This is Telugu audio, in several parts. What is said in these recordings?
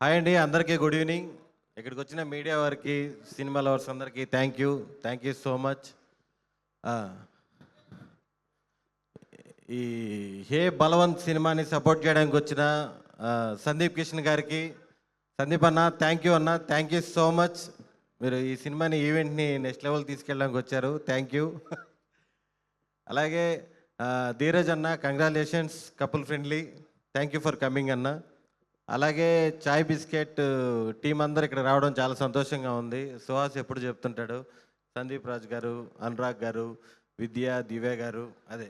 హాయ్ అండి, అందరికీ గుడ్ ఈవినింగ్. ఇక్కడికి వచ్చిన మీడియా వారికి, సినిమా లవర్స్ అందరికీ థ్యాంక్ యూ సో మచ్. ఈ హే బలవంత్ సినిమాని సపోర్ట్ చేయడానికి వచ్చిన సందీప్ కిషన్ గారికి, సందీప్ అన్న థ్యాంక్ యూ అన్న, థ్యాంక్ యూ సో మచ్. మీరు ఈ సినిమాని ఈవెంట్ని నెక్స్ట్ లెవెల్ తీసుకెళ్ళడానికి వచ్చారు, థ్యాంక్ యూ. అలాగే ధీరజ్ అన్న, congratulations, couple friendly, thank you for coming అన్న. అలాగే చాయ్ బిస్కెట్ టీం అందరు ఇక్కడ రావడం చాలా సంతోషంగా ఉంది. సుహాస్ ఎప్పుడు చెప్తుంటాడు, సందీప్ రాజ్ గారు, అనురాగ్ గారు, విద్య, దివ్య గారు, అదే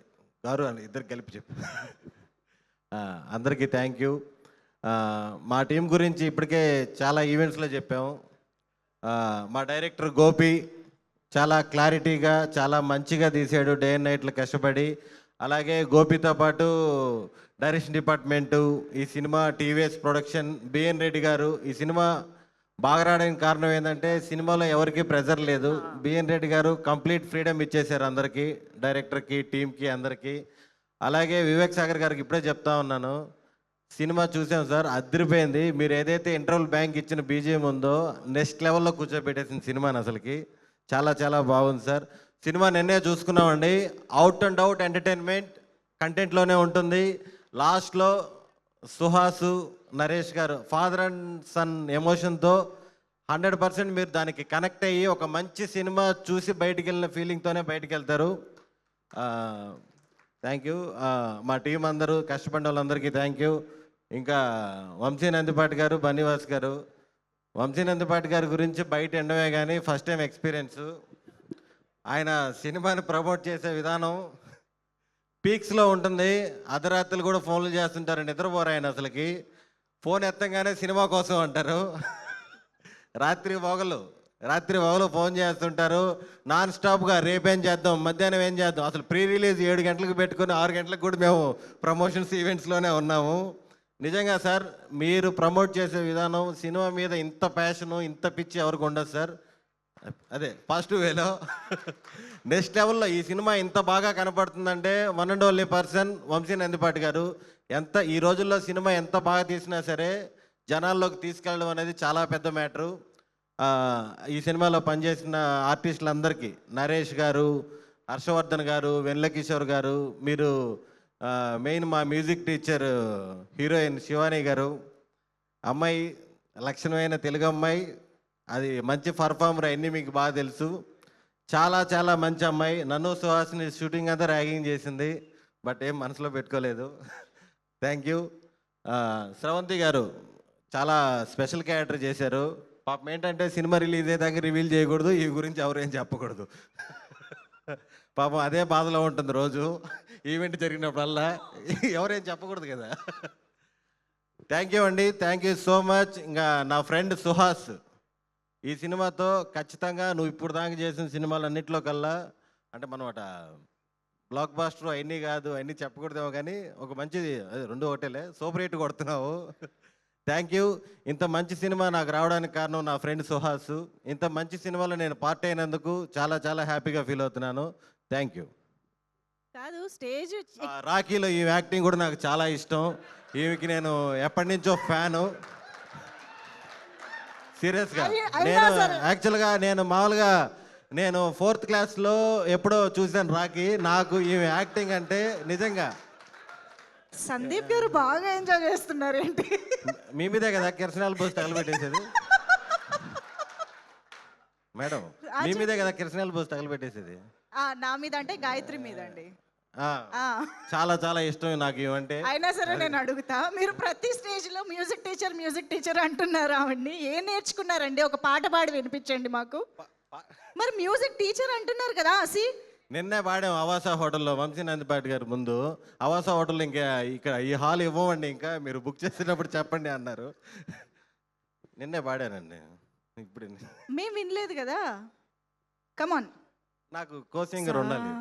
గారు అని ఇద్దరు కలిపి చెప్పు. అందరికీ థ్యాంక్ యూ. మా టీం గురించి ఇప్పటికే చాలా ఈవెంట్స్లో చెప్పాము. మా డైరెక్టర్ గోపి చాలా క్లారిటీగా, చాలా మంచిగా తీసాడు, డే అండ్ నైట్లు కష్టపడి. అలాగే గోపితో పాటు డైరెక్షన్ డిపార్ట్మెంటు, ఈ cinema TVS production, BN Reddy గారు. ఈ సినిమా బాగా రావడానికి కారణం ఏంటంటే సినిమాలో ఎవరికి ప్రెజర్ లేదు. బిఎన్ రెడ్డి గారు కంప్లీట్ ఫ్రీడమ్ ఇచ్చేశారు అందరికీ, డైరెక్టర్కి, టీంకి, అందరికీ. అలాగే వివేక్ సాగర్ గారికి ఇప్పుడే చెప్తా ఉన్నాను, సినిమా చూసాం సార్, అదిరిపోయింది. మీరు ఏదైతే ఇంటర్వల్ బ్యాంక్ ఇచ్చిన బీజిఎం ఉందో నెక్స్ట్ లెవెల్లో కూర్చోబెట్టేసిన సినిమాని అసలుకి చాలా చాలా బాగుంది సార్. సినిమా నిన్నే చూసుకున్నామండి, అవుట్ అండ్ అవుట్ ఎంటర్టైన్మెంట్ కంటెంట్లోనే ఉంటుంది. లాస్ట్లో సుహాసు, నరేష్ గారు ఫాదర్ అండ్ సన్ ఎమోషన్తో 100% మీరు దానికి కనెక్ట్ అయ్యి ఒక మంచి సినిమా చూసి బయటికి వెళ్ళిన ఫీలింగ్తోనే బయటికి వెళ్తారు. Thank you. మా టీం అందరూ కష్టపడిన వాళ్ళందరికీ థ్యాంక్ యూ. ఇంకా వంశీ నందిపాటి గారు, బన్నీవాస్ గారు. వంశీ నందిపాటి గారి గురించి బయట ఎండమే కానీ ఫస్ట్ టైం ఎక్స్పీరియన్స్. ఆయన సినిమాని ప్రమోట్ చేసే విధానం పీక్స్లో ఉంటుంది. అర్ధరాత్రులు కూడా ఫోన్లు చేస్తుంటారు, నిద్రపోరు ఆయన అసలుకి. ఫోన్ ఎత్తంగానే సినిమా కోసం అంటారు. రాత్రి పగలు ఫోన్ చేస్తుంటారు నాన్ స్టాప్గా. రేపేం చేద్దాం, మధ్యాహ్నం ఏం చేద్దాం. అసలు ప్రీ రిలీజ్ 7 గంటలకు పెట్టుకుని 6 గంటలకు కూడా మేము ప్రమోషన్స్ ఈవెంట్స్లోనే ఉన్నాము. నిజంగా సార్, మీరు ప్రమోట్ చేసే విధానం, సినిమా మీద ఇంత ప్యాషను, ఇంత పిచ్చి ఎవరికి ఉండదు సార్. అదే పాజిటివ్ వేలో నెక్స్ట్ లెవెల్లో ఈ సినిమా ఇంత బాగా కనపడుతుందంటే one and only person Vamsi Nandipati garu. ఈ రోజుల్లో సినిమా ఎంత బాగా తీసినా సరే జనాల్లోకి తీసుకెళ్ళడం అనేది చాలా పెద్ద మ్యాటరు. ఈ సినిమాలో పనిచేసిన ఆర్టిస్టులందరికీ, నరేష్ గారు, హర్షవర్ధన్ గారు, వెన్నెల కిషోర్ గారు, మీరు మెయిన్ మా మ్యూజిక్ టీచర్ హీరోయిన్ శివాని గారు, అమ్మాయి లక్షణమైన తెలుగు అమ్మాయి, అది మంచి పర్ఫార్మర్, అన్నీ మీకు బాగా తెలుసు. చాలా చాలా మంచి అమ్మాయి. నన్ను సుహాస్ని షూటింగ్ అంతా ర్యాగింగ్ చేసింది, బట్ ఏం మనసులో పెట్టుకోలేదు. Thank you. స్రవంతి గారు చాలా స్పెషల్ క్యారెక్టర్ చేశారు. పాపం ఏంటంటే సినిమా రిలీజ్ అయ్యేదాకా రివీల్ చేయకూడదు, ఈ గురించి ఎవరేం చెప్పకూడదు. పాపం అదే బాధలో ఉంటుంది రోజు, ఈవెంట్ జరిగినప్పుడల్లా ఎవరేం చెప్పకూడదు కదా. థ్యాంక్ యూ అండి, థ్యాంక్ యూ సో మచ్. ఇంకా నా ఫ్రెండ్ సుహాస్, ఈ సినిమాతో ఖచ్చితంగా నువ్వు ఇప్పుడు దాకా చేసిన సినిమాలన్నింటిలో కల్లా, అంటే మనమాట బ్లాక్ బాస్టర్ అవన్నీ కాదు, అవన్నీ చెప్పకూడదేమో కానీ ఒక మంచిది, అదే 2 ఒకటేలే, సూపర్ హిట్ కొడుతున్నావు. Thank you. ఇంత మంచి సినిమా నాకు రావడానికి కారణం నా ఫ్రెండ్ సుహాస్. ఇంత మంచి సినిమాలో నేను పార్ట్ అయినందుకు చాలా చాలా హ్యాపీగా ఫీల్ అవుతున్నాను. Thank you. కాదు, స్టేజ్ రాఖీలో ఈ యాక్టింగ్ కూడా నాకు చాలా ఇష్టం. ఈమెకి నేను ఎప్పటి నుంచో ఫ్యాను, సీరియస్గా. నేను యాక్చువల్గా మామూలుగా నేను 4th క్లాస్లో ఎప్పుడో చూశాను రాఖీ. నాకు ఈమె యాక్టింగ్ అంటే నిజంగా. సందీప్ గారు బాగా ఎంజాయ్ చేస్తున్నారు ఏంటి? మీ మీదే కదా కిరసనాలు పోసి తగలబెట్టేసేది మేడం, మీ మీదే కదా కిరసనాలు పోసి తగలబెట్టేసేది. నా మీద అంటే గాయత్రి మీద అండి. చాలా చాలా ఇష్టం నాకు ఇవంటే. అయినా సరే నేను అడుగుతా, మీరు ప్రతి స్టేజ్ లో మ్యూజిక్ టీచర్ అంటున్నారు. ఆవిడ్ని ఏం నేర్చుకున్నారండి? ఒక పాట పాడి వినిపించండి మాకు. మరి మ్యూజిక్ టీచర్ అంటున్నారు కదా. నిన్నే పాడాం అవాసా హోటల్లో, వంశీ నందిపాటి గారు ముందు. అవాసా హోటల్లో ఇంకా ఇక్కడ ఈ హాల్ ఇవ్వమండి, ఇంకా మీరు బుక్ చేసినప్పుడు చెప్పండి అన్నారు. నిన్నే పాడానండి. ఇప్పుడు మేము వినలేదు కదా. కమాన్, నాకు కో-సింగర్ ఉండాలి.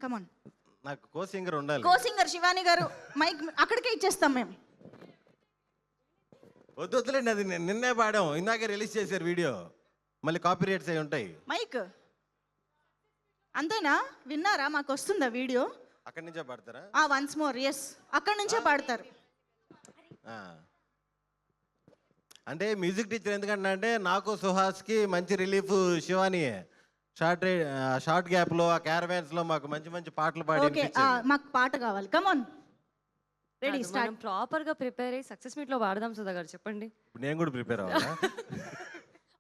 కమాన్, నాకు కో-సింగర్ ఉండాలి. కో-సింగర్ శివాని గారు, మైక్ అక్కడికే ఇచ్చేస్తాం మేము. వద్దులేండి, అది నిన్నే పాడాం, ఇందాకే రిలీజ్ చేశారు వీడియో, మళ్ళీ కాపీ రైట్స్ అయి ఉంటాయి. మైక్ అంతేనా? విన్నారా? మాకు వస్తుందా వీడియో? అక్కడి నుంచే పాడతారా? వన్స్ మోర్, ఎస్, అక్కడి నుంచే పాడతారు. ఆ. అంటే మ్యూజిక్ టీచర్ ఎందుకంటే నాకు సుహాస్కి మంచి రిలీఫ్ శివానియే. షార్ట్ గ్యాప్లో ఆ క్యారవాన్స్లో మాకు మంచి మంచి పాటలు పాడి ఓకే మాకు పాట కావాలి కమాన్ రెడీ కాదు, స్టార్ట్ మనం ప్రాపర్ గా ప్రిపేర్ అయ్యి సక్సెస్ మీట్ లో వాడదాం సుధా గారు, చెప్పండి. ఇప్పుడు నేను కూడా ప్రిపేర్ అవ్వాలా?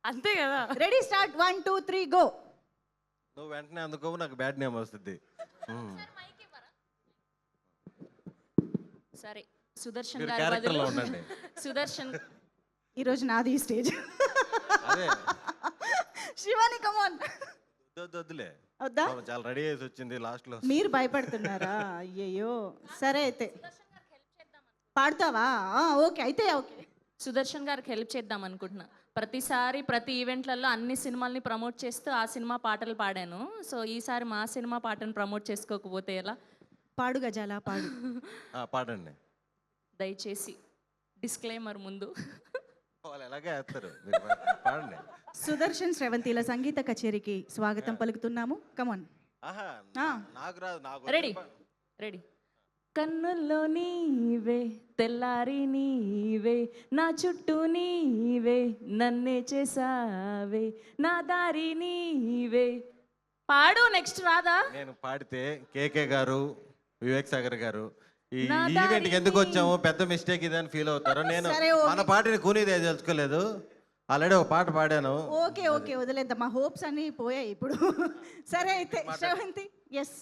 అంతే కదా. Ready start 1 2 3 go. నువ్వు వెంటనే అందుకో, నాకు బ్యాడ్ నేమ్ వస్తుంది. సరే సుదర్శన్ మీరు గారి క్యారెక్టర్లో బదులు ఉండండి. సుదర్శన్ ఈరోజు నాది ఈ స్టేజ్. అదే శివాని కమాన్. వద్దులే, వద్దా? పాపం చాలా రెడీ చేసి వచ్చింది లాస్ట్లో. మీరు భయపడుతున్నారా? అయ్యయ్యో సరే అయితే పాడతావా? ఓకే అయితే ఓకే. సుదర్శన్ గారికి హెల్ప్ చేద్దాం అనుకుంటున్నా. ప్రతిసారి ప్రతి ఈవెంట్లలో అన్ని సినిమాల్ని ప్రమోట్ చేస్తూ ఆ సినిమా పాటలు పాడాను. సో ఈసారి మా సినిమా పాటను ప్రమోట్ చేసుకోకపోతే ఎలా? పాడు గజాల పాడు. పాడండి. దయచేసి డిస్క్లైమర్ ముందు. వాళ్ళు ఎలాగే వేస్తారు, మీరు పాడండి. సుదర్శన్ శ్రవంతిల సంగీత కచేరీకి స్వాగతం పలుకుతున్నాము. కమాన్. ఆహా, నాకు రాదు, నాకు రెడీ రెడీ. కన్నుల్లో నీవే తెల్లారి నీవే నా చుట్టూ నీవే నన్నే చేసావే నా దారి నీవే. పాడు నెక్స్ట్ రాదా? నేను పాడితే కేకే గారు, వివేక్ సాగర్ గారు ఈ నా ఈవెంట్కి ఎందుకు వచ్చాము, పెద్ద మిస్టేక్ ఇదని ఫీల్ అవుతారు. నేను సరే, ఓకే. మన పాటని కూనీదే తెలుసుకోలేదు. ఆల్రెడీ ఒక పాట పాడాను. ఓకే ఓకే వదిలేద్దాం, మా హోప్స్ అన్నీ పోయాయి ఇప్పుడు. సరే అయితే శ్రవంతి ఎస్